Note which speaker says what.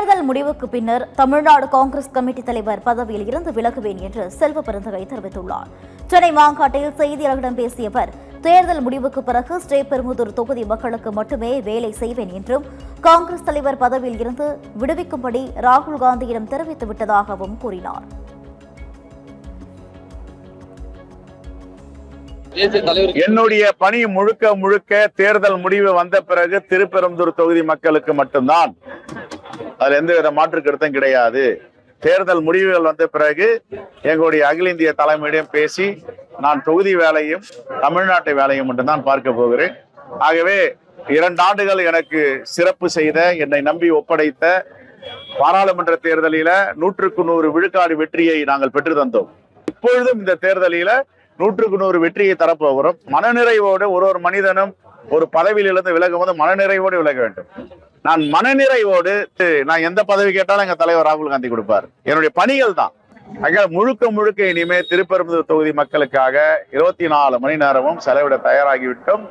Speaker 1: தேர்தல் முடிவுக்கு பின்னர் தமிழ்நாடு காங்கிரஸ் கமிட்டி தலைவர் பதவியில் இருந்து விலகுவேன் என்று செல்வ பெருந்தகை தெரிவித்துள்ளார். சென்னை மாங்காட்டில் செய்தியாளர்களிடம் பேசிய அவர், தேர்தல் முடிவுக்கு பிறகு ஸ்ரீபெரும்புதூர் தொகுதி மக்களுக்கு மட்டுமே வேலை செய்வேன் என்றும் காங்கிரஸ் தலைவர் பதவியில் இருந்து விடுவிக்கும்படி ராகுல் காந்தியிடம் தெரிவித்து விட்டதாகவும் கூறினார்.
Speaker 2: என்னுடைய பணி முழுக்க முழுக்க தேர்தல் முடிவு வந்த பிறகு திருப்பெரும்புதூர் தொகுதி மக்களுக்கு மட்டும்தான். அதுல எந்தவித மாற்று கருத்தும் கிடையாது. தேர்தல் முடிவுகள் வந்த பிறகு எங்களுடைய அகில இந்திய தலைமையிடம் பேசி நான் தொகுதி வேலையும் தமிழ்நாட்டு வேலையும் மட்டும்தான் பார்க்க போகிறேன். ஆகவே 2 ஆண்டுகள் எனக்கு சிறப்பு செய்த, என்னை நம்பி ஒப்படைத்த பாராளுமன்ற தேர்தலில 100க்கு 100 விழுக்காடு வெற்றியை நாங்கள் பெற்று தந்தோம். இப்பொழுதும் இந்த தேர்தலில 100க்கு 100 வெற்றியை தரப்போகிறோம். மனநிறைவோடு ஒரு மனிதனும் ஒரு பதவியிலிருந்து விலகும் போது மனநிறைவோடு விலக வேண்டும். நான் மனநிறைவோடு நான் எந்த பதவி கேட்டாலும் எங்க தலைவர் ராகுல் காந்தி கொடுப்பார். என்னுடைய பணிகள் தான். முழுக்க முழுக்க இனிமே திருப்பெரும்புதூர் தொகுதி மக்களுக்காக 24 மணி நேரமும் செலவிட தயாராகிவிட்டோம்.